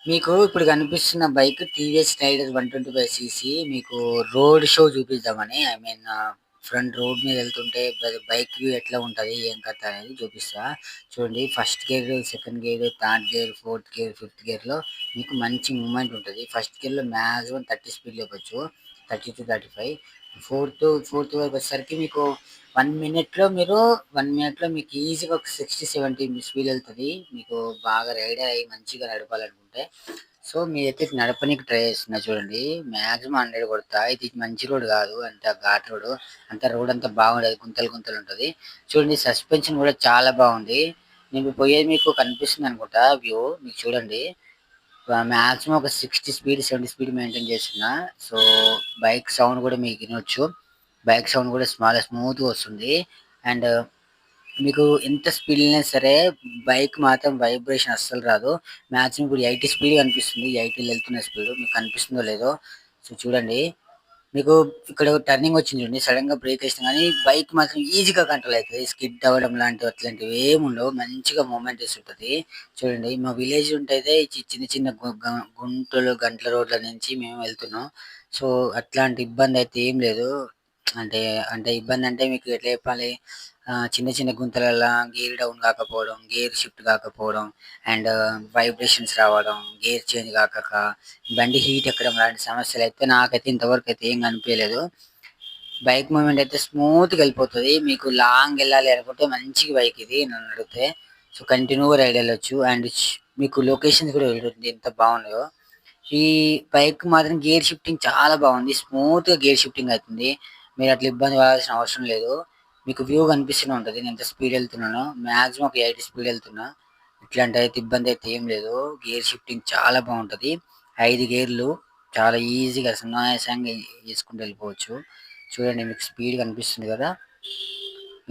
మీకు ఇప్పుడు కనిపిస్తున్న బైక్ టీవీఎస్ రైడర్ 125 సీసీ. మీకు రోడ్ షో చూపిద్దామని. ఫ్రంట్ రోడ్ మీద వెళ్తుంటే బైక్ వ్యూ ఎట్లా ఉంటది, ఏం కథ అనేది చూపిస్తా. చూడండి, first gear, second gear, third gear, fourth gear, fifth గేర్‌లో మీకు మంచి మూవ్‌మెంట్ ఉంటది. ఫస్ట్ గేర్‌లో మాక్సిమం 30 స్పీడ్ లేపొచ్చు. 30-35. ఫోర్త్ వరకు వచ్చేసరికి మీకు 1 మినిట్‌లో మీరు 1 మినిట్‌లో మీకు ఈజీగా ఒక 60-70 స్పీడ్ వెళ్తది. మీకు బాగా రైడర్ అయ్యి మంచిగా నడపాలనుకుంటే. సో, మీరైతే నడపనీకి ట్రై చేస్తున్నా చూడండి. మాక్సిమం 100 కొడతా. ఇది మంచి రోడ్ కాదు. అంత ఘాట్ రోడ్. రోడ్ అంతా బాగుండదు. గుంతలు గుంతలు ఉంటది. చూడండి, సస్పెన్షన్ కూడా చాలా బాగుంది. నేను పోయేది మీకు కనిపిస్తుంది అనుకుంటా వ్యూ. మీకు చూడండి. మాక్సిమం ఒక 60 స్పీడ్, 70 స్పీడ్ మెయింటైన్ చేస్తున్నా. సో, బైక్ సౌండ్ కూడా మీకు వినొచ్చు. బైక్ సౌండ్ కూడా స్మూత్‌గా వస్తుంది. అండ్ మీకు ఎంత స్పీడ్ వెళ్ళినా సరే బైక్ మాత్రం వైబ్రేషన్ అస్సలు రాదు. మాక్సిమం ఇప్పుడు 80 స్పీడ్ కనిపిస్తుంది. 80 వెళ్తున్న స్పీడ్ మీకు కనిపిస్తుందో లేదో. సో, చూడండి. మీకు ఇక్కడ టర్నింగ్ వచ్చింది చూడండి. సడెన్‌గా బ్రేక్ ఏసినా గానీ బైక్ మాత్రం ఈజీగా కంట్రోల్ అయితది. స్కిడ్ అవ్వడం అట్లాంటివి ఏమి ఉండవు. మంచిగా మూవ్‌మెంట్ ఇస్తుంటది. చూడండి, మా విలేజ్ ఉంటయితే చిన్న చిన్న గుంటలు, గంట్ల రోడ్ల నుంచి మేము వెళ్తున్నాం. సో, అట్లాంటి ఇబ్బంది అయితే ఏం లేదు. అంటే ఇబ్బంది అంటే మీకు ఎట్లా చెప్పాలి? చిన్న చిన్న గుంతలల్లా గేర్ డౌన్ కాకపోవడం, గేర్ షిఫ్ట్ కాకపోవడం, అండ్ వైబ్రేషన్స్ రావడం, గేర్ చేంజ్ కాకక, బండి హీట్ ఎక్కడం లాంటి సమస్యలైతే నాకైతే ఇంతవరకు అయితే ఏం కనిపియలేదు. బైక్ మూవ్‌మెంట్ అయితే స్మూత్‌గా వెళ్ళిపోతది. మీకు లాంగ్ వెళ్ళాలి అనుకుంటే మంచి బైక్ ఇది నన్ను అడిగితే. సో, కంటిన్యూగా రైడ్ వెళ్ళొచ్చు. అండ్ మీకు లొకేషన్స్ కూడా చూడండి ఎంత బాగున్నాయో. ఈ బైక్ మాత్రం గేర్ షిఫ్టింగ్ చాలా బాగుంది. స్మూత్‌గా గేర్ షిఫ్టింగ్ అయితుంది. మీరు అట్లా ఇబ్బంది పడాల్సిన అవసరం లేదు. మీకు వ్యూ కనిపిస్తూనే ఉంటది. నేను ఎంత స్పీడ్ వెళ్తున్నానో. మాక్సిమం ఒక 80 స్పీడ్ వెళ్తున్నా. ఇట్లాంటి అయితే ఇబ్బంది అయితే ఏం లేదు. గేర్ షిఫ్టింగ్ చాలా బాగుంటది. 5 గేర్లు చాలా ఈజీగా సునాయాసంగా ఏసుకుంటూ వెళ్ళిపోవచ్చు. చూడండి, మీకు స్పీడ్ కనిపిస్తుంది కదా!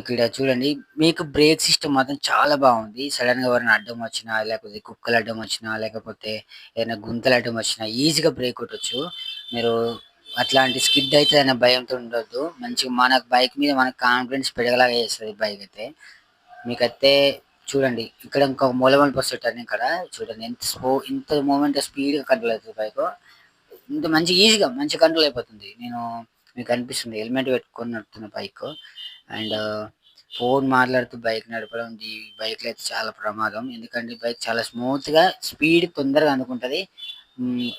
ఇక్కడ చూడండి, మీకు బ్రేక్ సిస్టమ్ మాత్రం చాలా బాగుంది. సడెన్‌గా ఎవరైనా అడ్డం వచ్చినా, లేకపోతే కుక్కలు అడ్డం వచ్చినా, లేకపోతే ఏదైనా గుంతలు అడ్డం వచ్చినా ఈజీగా బ్రేక్ కొట్టొచ్చు. మీరు అట్లాంటి స్కిడ్ అయితదన్న భయంతో ఉండొద్దు. మంచిగా మనకు బైక్ మీద మనకు కాన్ఫిడెన్స్ పెరిగేలాగా చేస్తది బైక్ అయితే. మీకైతే చూడండి, ఇక్కడ ఇంకొక మూలమలుపు వస్తది టర్నింగ్ కాడ. చూడండి ఇంత మూవ్‌మెంట్ స్పీడ్‌గా కంట్రోల్ అవుతది బైకు. ఇంత మంచి ఈజీగా మంచి కంట్రోల్ అయిపోతుంది. మీకు అనిపిస్తుంది హెల్మెట్ పెట్టుకొని నడుపుతున్న బైకు. అండ్ ఫోన్ మాట్లాడుతూ బైక్ నడపడం ఈ బైక్‌లో అయితే చాలా ప్రమాదం. ఎందుకంటే బైక్ చాలా స్మూత్‌గా స్పీడ్ తొందరగా అందుకుంటది.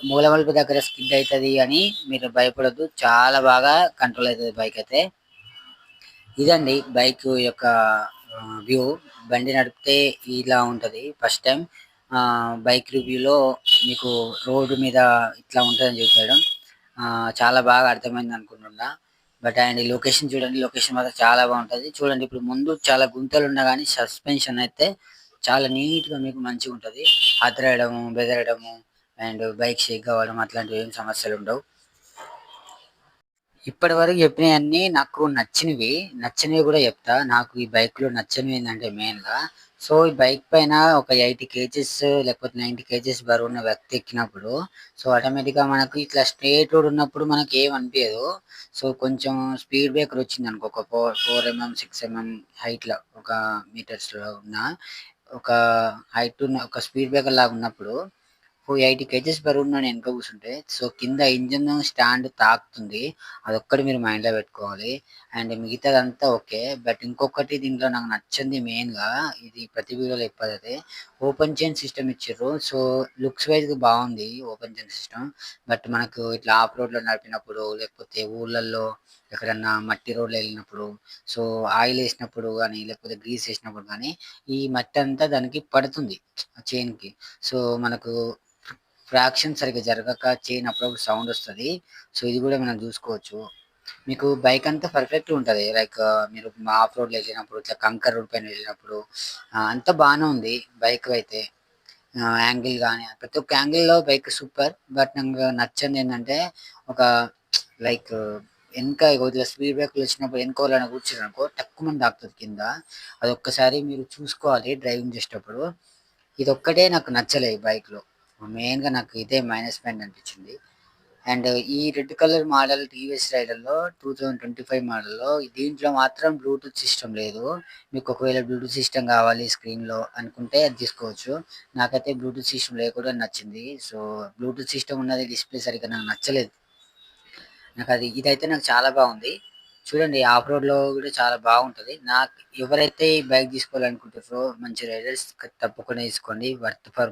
మూల మలుపు దగ్గర స్కిడ్ అయితది అని మీరు భయపడొద్దు. చాలా బాగా కంట్రోల్ అయితది బైక్ అయితే. ఇదండి బైక్ యొక్క వ్యూ. బండి నడిపితే ఇలా ఉంటది. ఫస్ట్ టైం బైక్ రివ్యూలో మీకు రోడ్డు మీద ఇట్లా ఉంటదని చెప్పాడు. చాలా బాగా అర్థమైంది అనుకుంటున్నా. అండ్ లొకేషన్ చూడండి. లొకేషన్ మాత్రం చాలా బాగుంటది. చూడండి, ఇప్పుడు ముందు చాలా గుంతలున్నా గానీ సస్పెన్షన్ అయితే చాలా నీట్‌గా మీకు మంచిగుంటది. అదరడము, బెదరడము, అండ్ బైక్ షేక్ అవ్వడం అట్లాంటివి ఏం సమస్యలుండవు. ఇప్పటివరకు చెప్పినయన్నీ నాకు నచ్చినవి. నచ్చనివి గూడా చెప్తా. నాకు ఈ బైక్‌లో నచ్చనివి ఏందంటే మెయిన్‌గా, సో, ఈ బైక్ పైన ఒక 80 కేజెస్ లేకపోతే 90 కేజెస్ బరువున్న వ్యక్తి ఎక్కినప్పుడు, సో, ఆటోమేటిక్‌గా మనకు ఇట్లా స్ట్రెయిట్ రోడ్ ఉన్నప్పుడు మనకేం అనిపియదు. సో, కొంచెం స్పీడ్ బ్రేకర్ వచ్చిందనుకో, ఒక 4 ఎంఎం, 6 ఎంఎం హైట్‌లో ఒక మీటర్స్‌లో ఉన్న ఒక హైట్ ఉన్న ఒక స్పీడ్ బ్రేకర్ లాగా ఉన్నప్పుడు, 80 కేజెస్ బరువున్న నేను వెనక కూర్చుంటే, సో, కింద ఇంజిన్ స్టాండ్ తాకుతుంది. అదొక్కటి మీరు మైండ్‌లో పెట్టుకోవాలి. అండ్ మిగతాదంతా ఓకే. ఇంకొకటి దీంట్లో నాకు నచ్చంది మెయిన్‌గా, ఇది ప్రతి వీడియోలో చెప్పేదదే. ఓపెన్ చైన్ సిస్టమ్ ఇచ్చిర్రు. సో, లుక్స్ వైస్‌గా బావుంది ఓపెన్ చైన్ సిస్టమ్. మనకు ఇట్లా ఆఫ్ రోడ్‌లో నడిపినప్పుడు, లేకపోతే ఊర్లల్లో ఎక్కడన్నా మట్టి రోడ్‌లో ఎళ్ళినప్పుడు, సో, ఆయిల్ ఏసినప్పుడు గానీ, లేకపోతే గ్రీస్ ఏసినప్పుడు గానీ, ఈ మట్టంతా దానికి పడుతుంది చైన్‌కి. సో, మనకు ఫ్రాక్షన్ సరిగ్గా జరగక చైన్ అప్పుడప్పుడు సౌండ్ వస్తది. సో, ఇది గూడా మనం జూసుకోవచ్చు. మీకు బైక్ అంతా పర్ఫెక్ట్‌గా ఉంటది. లైక్ మీరు ఆఫ్ రోడ్‌లో ఎళ్ళినప్పుడు, ఇట్లా కంకర్ రోడ్ పైన వెళ్ళినప్పుడు అంతా బానే ఉంది బైక్ అయితే. యాంగిల్ గాని ప్రతి ఒక్క యాంగిల్‌లో బైక్ సూపర్. నాకు నచ్చనిదేంటంటే ఒక లైక్ ఇట్లా స్పీడ్ బ్రేకర్లు వచ్చినప్పుడు ఎనకోవలన కూర్చున్నారనుకో టక్కుమని తాకుతది కింద. అదొక్కసారి మీరు చూసుకోవాలి డ్రైవింగ్ చేసేటప్పుడు. ఇదొక్కటే నాకు నచ్చలే ఈ బైక్‌లో. మెయిన్‌గా నాకు ఇదే మైనస్ పాయింట్ అనిపించింది. అండ్ ఈ రెడ్ కలర్ మోడల్ టీవీఎస్ రైడర్‌లో 2025 మోడల్‌లో దీంట్లో మాత్రం బ్లూటూత్ సిస్టమ్ లేదు. మీకు ఒకవేళ బ్లూటూత్ సిస్టమ్ కావాలి స్క్రీన్‌లో అనుకుంటే అది తీసుకోవచ్చు. నాకైతే బ్లూటూత్ సిస్టమ్ లేకపోవడం నచ్చింది. సో, బ్లూటూత్ సిస్టమ్ ఉన్నది డిస్‌ప్లే సరిగ్గా నాకు నచ్చలేదు. ఇదైతే నాకు చాలా బాగుంది. చూడండి ఆఫ్ రోడ్‌లో కూడా చాలా బాగుంటది. ఎవరైతే ఈ బైక్ తీసుకోవాలనుకుంటుర్రో మంచి రైడర్స్ తప్పకుండా తీసుకోండి. Worth for